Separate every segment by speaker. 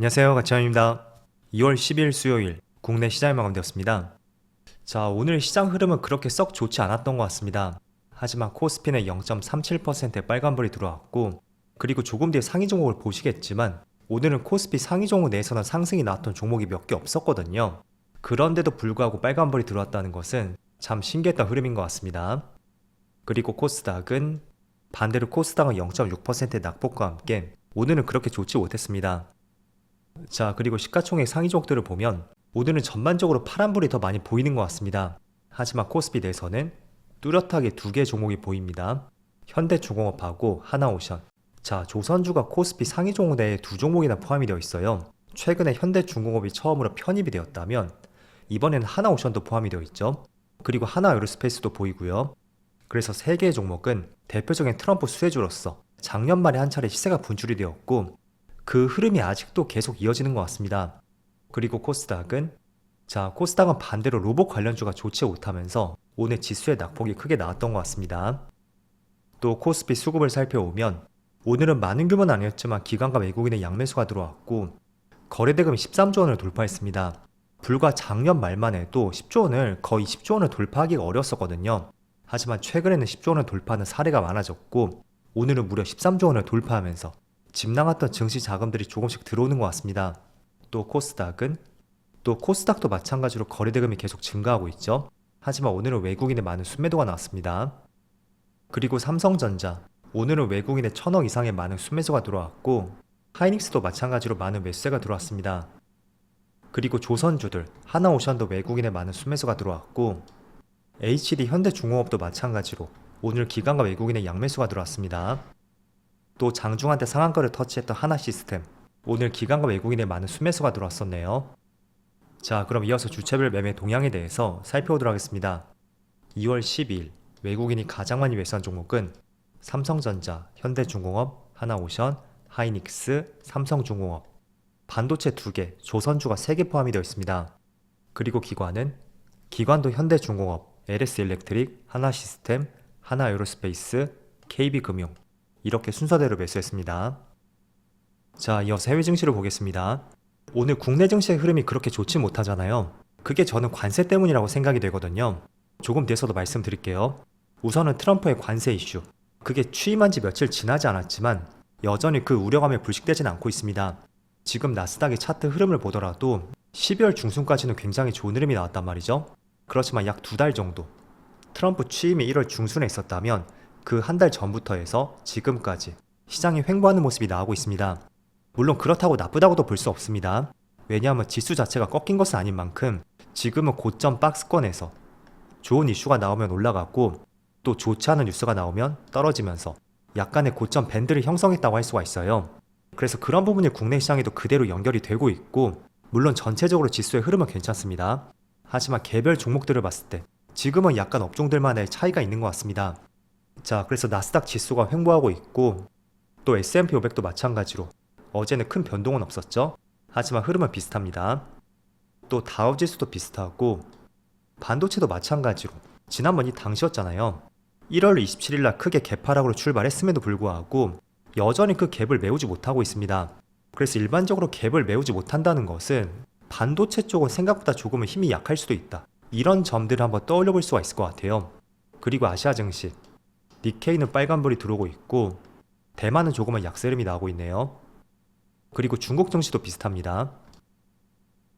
Speaker 1: 안녕하세요, 가치환입니다. 2월 10일 수요일 국내 시장이 마감되었습니다. 자, 오늘 시장 흐름은 그렇게 썩 좋지 않았던 것 같습니다. 하지만 코스피는 0.37%의 빨간불이 들어왔고, 그리고 조금 뒤에 상위 종목을 보시겠지만 오늘은 코스피 상위 종목 내에서는 상승이 나왔던 종목이 몇 개 없었거든요. 그런데도 불구하고 빨간불이 들어왔다는 것은 참 신기했던 흐름인 것 같습니다. 그리고 코스닥은 반대로 코스닥은 0.6%의 낙폭과 함께 오늘은 그렇게 좋지 못했습니다. 자, 그리고 시가총액 상위 종목들을 보면 오늘은 전반적으로 파란불이 더 많이 보이는 것 같습니다. 하지만 코스피 내에서는 뚜렷하게 두 개의 종목이 보입니다. 현대중공업하고 하나오션. 자, 조선주가 코스피 상위 종목 내에 두 종목이나 포함이 되어 있어요. 최근에 현대중공업이 처음으로 편입이 되었다면 이번에는 하나오션도 포함이 되어 있죠. 그리고 하나에어로스페이스도 보이고요. 그래서 세 개의 종목은 대표적인 트럼프 수혜주로서 작년 말에 한 차례 시세가 분출이 되었고, 그 흐름이 아직도 계속 이어지는 것 같습니다. 그리고 코스닥은 반대로 로봇 관련주가 좋지 못하면서 오늘 지수의 낙폭이 크게 나왔던 것 같습니다. 또 코스피 수급을 살펴보면 오늘은 많은 규모는 아니었지만 기관과 외국인의 양매수가 들어왔고, 거래대금이 13조 원을 돌파했습니다. 불과 작년 말만 해도 10조 원을 거의 10조 원을 돌파하기가 어려웠었거든요. 하지만 최근에는 10조 원을 돌파하는 사례가 많아졌고, 오늘은 무려 13조 원을 돌파하면서 집 나갔던 증시 자금들이 조금씩 들어오는 것 같습니다. 또 코스닥도 마찬가지로 거래대금이 계속 증가하고 있죠. 하지만 오늘은 외국인의 많은 순매도가 나왔습니다. 그리고 삼성전자, 오늘은 외국인의 1,000억 이상의 많은 순매수가 들어왔고, 하이닉스도 마찬가지로 많은 매수세가 들어왔습니다. 그리고 조선주들, 하나오션도 외국인의 많은 순매수가 들어왔고, HD 현대중공업도 마찬가지로 오늘 기관과 외국인의 양매수가 들어왔습니다. 또 장중한테 상한가를 터치했던 하나시스템, 오늘 기관과 외국인의 많은 순매수가 들어왔었네요. 자, 그럼 이어서 주체별 매매 동향에 대해서 살펴보도록 하겠습니다. 2월 12일 외국인이 가장 많이 매수한 종목은 삼성전자, 현대중공업, 하나오션, 하이닉스, 삼성중공업, 반도체 2개, 조선주가 3개 포함이 되어 있습니다. 그리고 기관도 현대중공업, LS일렉트릭, 하나시스템, 하나에어로스페이스, KB금융, 이렇게 순서대로 매수했습니다. 자, 이어서 해외 증시를 보겠습니다. 오늘 국내 증시의 흐름이 그렇게 좋지 못하잖아요. 그게 저는 관세 때문이라고 생각이 되거든요. 조금 뒤에서도 말씀드릴게요. 우선은 트럼프의 관세 이슈. 그게 취임한 지 며칠 지나지 않았지만 여전히 그 우려감에 불식되진 않고 있습니다. 지금 나스닥의 차트 흐름을 보더라도 12월 중순까지는 굉장히 좋은 흐름이 나왔단 말이죠. 그렇지만 약 2달 정도, 트럼프 취임이 1월 중순에 있었다면 그 한 달 전부터 해서 지금까지 시장이 횡보하는 모습이 나오고 있습니다. 물론 그렇다고 나쁘다고도 볼 수 없습니다. 왜냐하면 지수 자체가 꺾인 것은 아닌 만큼 지금은 고점 박스권에서 좋은 이슈가 나오면 올라가고, 또 좋지 않은 뉴스가 나오면 떨어지면서 약간의 고점 밴드를 형성했다고 할 수가 있어요. 그래서 그런 부분이 국내 시장에도 그대로 연결이 되고 있고, 물론 전체적으로 지수의 흐름은 괜찮습니다. 하지만 개별 종목들을 봤을 때 지금은 약간 업종들만의 차이가 있는 것 같습니다. 자, 그래서 나스닥 지수가 횡보하고 있고, 또 S&P 500도 마찬가지로 어제는 큰 변동은 없었죠. 하지만 흐름은 비슷합니다. 또 다우지수도 비슷하고, 반도체도 마찬가지로 지난번 이 당시였잖아요. 1월 27일날 크게 갭하락으로 출발했음에도 불구하고 여전히 그 갭을 메우지 못하고 있습니다. 그래서 일반적으로 갭을 메우지 못한다는 것은 반도체 쪽은 생각보다 조금은 힘이 약할 수도 있다, 이런 점들을 한번 떠올려 볼 수가 있을 것 같아요. 그리고 아시아 증시, 니케이는 빨간불이 들어오고 있고, 대만은 조금은 약세 흐름이 나오고 있네요. 그리고 중국 증시도 비슷합니다.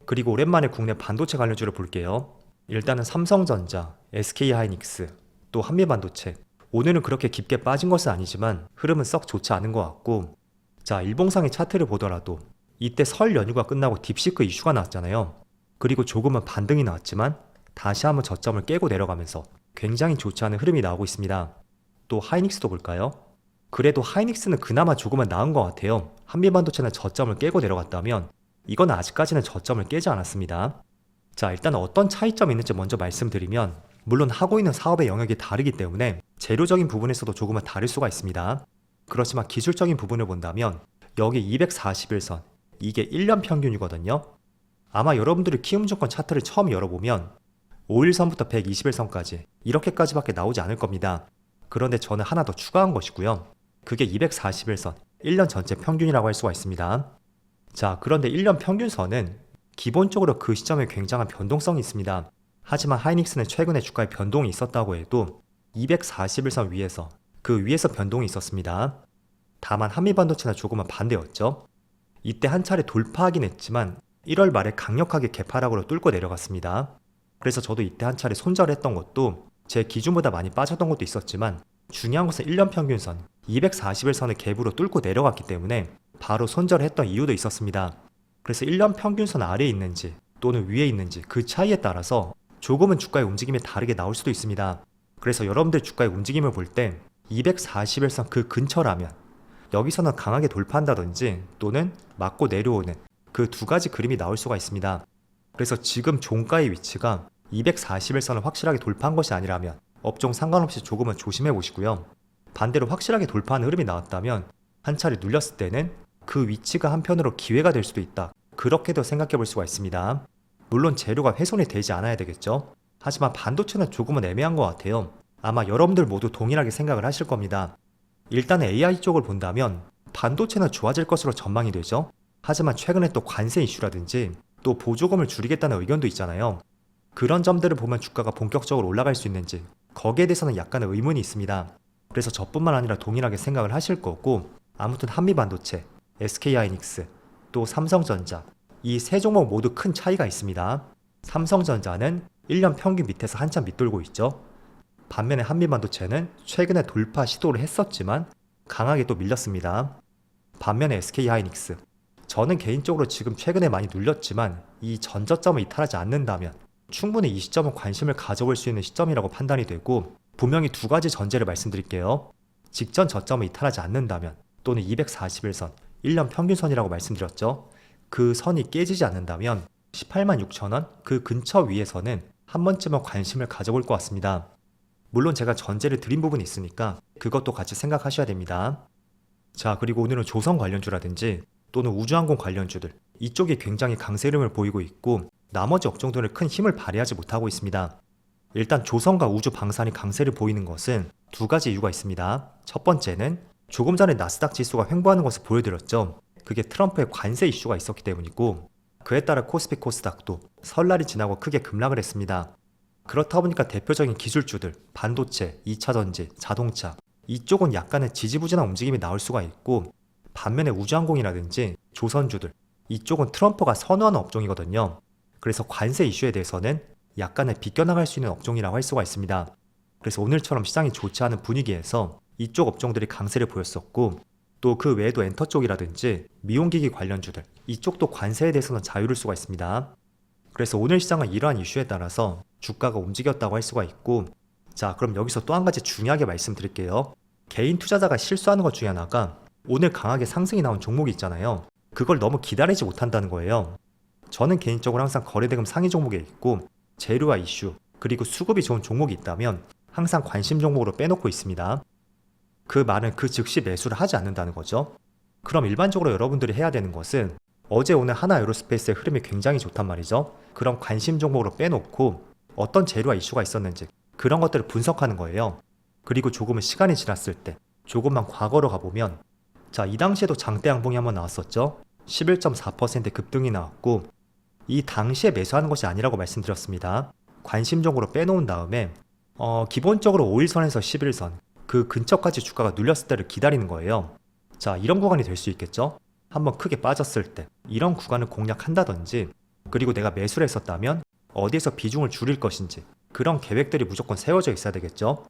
Speaker 1: 그리고 오랜만에 국내 반도체 관련주를 볼게요. 일단은 삼성전자, SK하이닉스, 또 한미반도체. 오늘은 그렇게 깊게 빠진 것은 아니지만 흐름은 썩 좋지 않은 것 같고, 자, 일봉상의 차트를 보더라도 이때 설 연휴가 끝나고 딥시크 이슈가 나왔잖아요. 그리고 조금은 반등이 나왔지만 다시 한번 저점을 깨고 내려가면서 굉장히 좋지 않은 흐름이 나오고 있습니다. 또 하이닉스도 볼까요? 그래도 하이닉스는 그나마 조금은 나은 것 같아요. 한미반도체는 저점을 깨고 내려갔다면 이건 아직까지는 저점을 깨지 않았습니다. 자, 일단 어떤 차이점이 있는지 먼저 말씀드리면, 물론 하고 있는 사업의 영역이 다르기 때문에 재료적인 부분에서도 조금은 다를 수가 있습니다. 그렇지만 기술적인 부분을 본다면 여기 241선, 이게 1년 평균이거든요. 아마 여러분들이 키움증권 차트를 처음 열어보면 5일선부터 121선까지 이렇게까지밖에 나오지 않을 겁니다. 그런데 저는 하나 더 추가한 것이고요. 그게 241선, 1년 전체 평균이라고 할 수가 있습니다. 자, 그런데 1년 평균선은 기본적으로 그 시점에 굉장한 변동성이 있습니다. 하지만 하이닉스는 최근에 주가에 변동이 있었다고 해도 241선 위에서 그 위에서 변동이 있었습니다. 다만 한미반도체나 조금은 반대였죠. 이때 한 차례 돌파하긴 했지만 1월 말에 강력하게 개파락으로 뚫고 내려갔습니다. 그래서 저도 이때 한 차례 손절했던 것도 제 기준보다 많이 빠졌던 것도 있었지만 중요한 것은 1년 평균선 241선을 갭으로 뚫고 내려갔기 때문에 바로 손절했던 이유도 있었습니다. 그래서 1년 평균선 아래에 있는지 또는 위에 있는지 그 차이에 따라서 조금은 주가의 움직임이 다르게 나올 수도 있습니다. 그래서 여러분들 주가의 움직임을 볼 때 241선 그 근처라면 여기서는 강하게 돌파한다든지 또는 맞고 내려오는 그 두 가지 그림이 나올 수가 있습니다. 그래서 지금 종가의 위치가 241선을 확실하게 돌파한 것이 아니라면 업종 상관없이 조금은 조심해 보시고요. 반대로 확실하게 돌파하는 흐름이 나왔다면 한 차례 눌렸을 때는 그 위치가 한편으로 기회가 될 수도 있다. 그렇게도 생각해 볼 수가 있습니다. 물론 재료가 훼손이 되지 않아야 되겠죠. 하지만 반도체는 조금은 애매한 것 같아요. 아마 여러분들 모두 동일하게 생각을 하실 겁니다. 일단 AI 쪽을 본다면 반도체는 좋아질 것으로 전망이 되죠. 하지만 최근에 또 관세 이슈라든지 또 보조금을 줄이겠다는 의견도 있잖아요. 그런 점들을 보면 주가가 본격적으로 올라갈 수 있는지 거기에 대해서는 약간의 의문이 있습니다. 그래서 저뿐만 아니라 동일하게 생각을 하실 거고 아무튼 한미반도체, SK하이닉스, 또 삼성전자 이 세 종목 모두 큰 차이가 있습니다. 삼성전자는 1년 평균 밑에서 한참 밑돌고 있죠. 반면에 한미반도체는 최근에 돌파 시도를 했었지만 강하게 또 밀렸습니다. 반면에 SK하이닉스 저는 개인적으로 지금 최근에 많이 눌렸지만 이 전저점을 이탈하지 않는다면 충분히 이 시점은 관심을 가져볼 수 있는 시점이라고 판단이 되고 분명히 두 가지 전제를 말씀드릴게요. 직전 저점을 이탈하지 않는다면 또는 241선 1년 평균선이라고 말씀드렸죠. 그 선이 깨지지 않는다면 18만 6천원 그 근처 위에서는 한 번쯤은 관심을 가져볼 것 같습니다. 물론 제가 전제를 드린 부분이 있으니까 그것도 같이 생각하셔야 됩니다. 자, 그리고 오늘은 조선 관련주라든지 또는 우주항공 관련주들 이쪽이 굉장히 강세 흐름을 보이고 있고 나머지 업종들은 큰 힘을 발휘하지 못하고 있습니다. 일단 조선과 우주 방산이 강세를 보이는 것은 두 가지 이유가 있습니다. 첫 번째는 조금 전에 나스닥 지수가 횡보하는 것을 보여드렸죠. 그게 트럼프의 관세 이슈가 있었기 때문이고 그에 따라 코스피 코스닥도 설날이 지나고 크게 급락을 했습니다. 그렇다 보니까 대표적인 기술주들, 반도체, 2차전지, 자동차 이쪽은 약간의 지지부진한 움직임이 나올 수가 있고 반면에 우주항공이라든지 조선주들 이쪽은 트럼프가 선호하는 업종이거든요. 그래서 관세 이슈에 대해서는 약간의 비껴나갈 수 있는 업종이라고 할 수가 있습니다. 그래서 오늘처럼 시장이 좋지 않은 분위기에서 이쪽 업종들이 강세를 보였었고 또 그 외에도 엔터 쪽이라든지 미용기기 관련주들 이쪽도 관세에 대해서는 자유로울 수가 있습니다. 그래서 오늘 시장은 이러한 이슈에 따라서 주가가 움직였다고 할 수가 있고 자, 그럼 여기서 또 한 가지 중요하게 말씀드릴게요. 개인 투자자가 실수하는 것 중에 하나가 오늘 강하게 상승이 나온 종목이 있잖아요. 그걸 너무 기다리지 못한다는 거예요. 저는 개인적으로 항상 거래대금 상위 종목에 있고 재료와 이슈 그리고 수급이 좋은 종목이 있다면 항상 관심 종목으로 빼놓고 있습니다. 그 말은 그 즉시 매수를 하지 않는다는 거죠. 그럼 일반적으로 여러분들이 해야 되는 것은 어제 오늘 하나 에어로스페이스의 흐름이 굉장히 좋단 말이죠. 그럼 관심 종목으로 빼놓고 어떤 재료와 이슈가 있었는지 그런 것들을 분석하는 거예요. 그리고 조금은 시간이 지났을 때 조금만 과거로 가보면 자, 이 당시에도 장대 양봉이 한번 나왔었죠. 11.4% 급등이 나왔고 이 당시에 매수하는 것이 아니라고 말씀드렸습니다. 관심 종목으로 빼놓은 다음에 기본적으로 5일선에서 11선 그 근처까지 주가가 눌렸을 때를 기다리는 거예요. 자, 이런 구간이 될 수 있겠죠. 한번 크게 빠졌을 때 이런 구간을 공략한다든지 그리고 내가 매수를 했었다면 어디에서 비중을 줄일 것인지 그런 계획들이 무조건 세워져 있어야 되겠죠.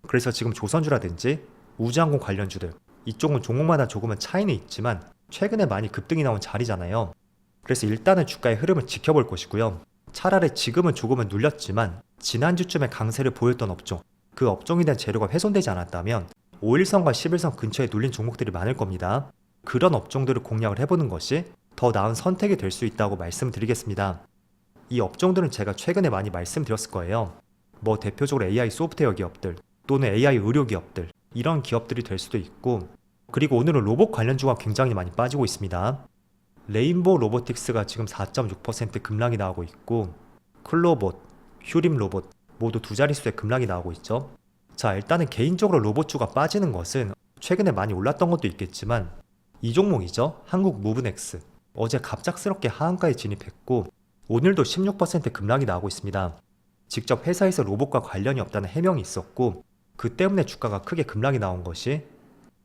Speaker 1: 그래서 지금 조선주라든지 우주항공 관련주들 이쪽은 종목마다 조금은 차이는 있지만 최근에 많이 급등이 나온 자리잖아요. 그래서 일단은 주가의 흐름을 지켜볼 것이고요. 차라리 지금은 조금은 눌렸지만 지난주쯤에 강세를 보였던 업종 그 업종에 대한 재료가 훼손되지 않았다면 5일선과 11선 근처에 눌린 종목들이 많을 겁니다. 그런 업종들을 공략을 해보는 것이 더 나은 선택이 될 수 있다고 말씀드리겠습니다. 이 업종들은 제가 최근에 많이 말씀드렸을 거예요. 뭐 대표적으로 AI 소프트웨어 기업들 또는 AI 의료 기업들 이런 기업들이 될 수도 있고 그리고 오늘은 로봇 관련주가 굉장히 많이 빠지고 있습니다. 레인보우 로보틱스가 지금 4.6% 급락이 나오고 있고 클로봇, 휴림 로봇 모두 두 자릿수의 급락이 나오고 있죠. 자, 일단은 개인적으로 로봇주가 빠지는 것은 최근에 많이 올랐던 것도 있겠지만 이 종목이죠. 한국 무브넥스 어제 갑작스럽게 하한가에 진입했고 오늘도 16% 급락이 나오고 있습니다. 직접 회사에서 로봇과 관련이 없다는 해명이 있었고 그 때문에 주가가 크게 급락이 나온 것이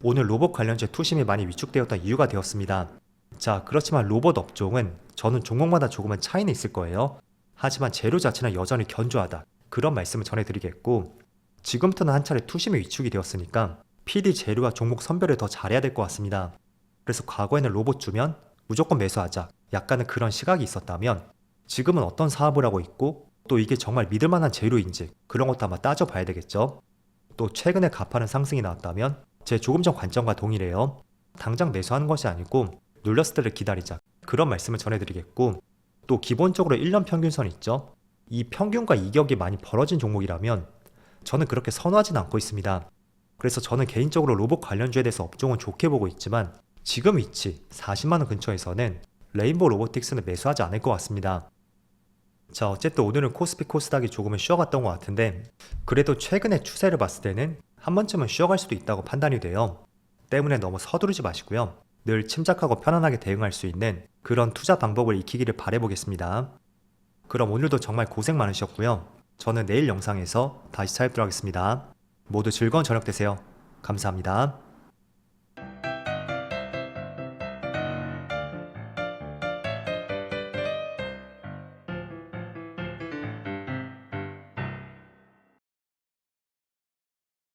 Speaker 1: 오늘 로봇 관련주의 투심이 많이 위축되었던 이유가 되었습니다. 자, 그렇지만 로봇 업종은 저는 종목마다 조금은 차이는 있을 거예요. 하지만 재료 자체는 여전히 견조하다. 그런 말씀을 전해드리겠고 지금부터는 한 차례 투심이 위축이 되었으니까 PD 재료와 종목 선별을 더 잘해야 될 것 같습니다. 그래서 과거에는 로봇 주면 무조건 매수하자. 약간은 그런 시각이 있었다면 지금은 어떤 사업을 하고 있고 또 이게 정말 믿을 만한 재료인지 그런 것도 한번 따져봐야 되겠죠. 또 최근에 가파른 상승이 나왔다면 제 조금 전 관점과 동일해요. 당장 매수하는 것이 아니고 눌렸을 때를 기다리자. 그런 말씀을 전해드리겠고 또 기본적으로 1년 평균선 있죠. 이 평균과 이격이 많이 벌어진 종목이라면 저는 그렇게 선호하진 않고 있습니다. 그래서 저는 개인적으로 로봇 관련주에 대해서 업종은 좋게 보고 있지만 지금 위치 40만원 근처에서는 레인보우 로보틱스는 매수하지 않을 것 같습니다. 자, 어쨌든 오늘은 코스피 코스닥이 조금은 쉬어갔던 것 같은데 그래도 최근의 추세를 봤을 때는 한 번쯤은 쉬어갈 수도 있다고 판단이 돼요. 때문에 너무 서두르지 마시고요. 늘 침착하고 편안하게 대응할 수 있는 그런 투자 방법을 익히기를 바라보겠습니다. 그럼 오늘도 정말 고생 많으셨고요. 저는 내일 영상에서 다시 찾아뵙도록 하겠습니다. 모두 즐거운 저녁 되세요. 감사합니다.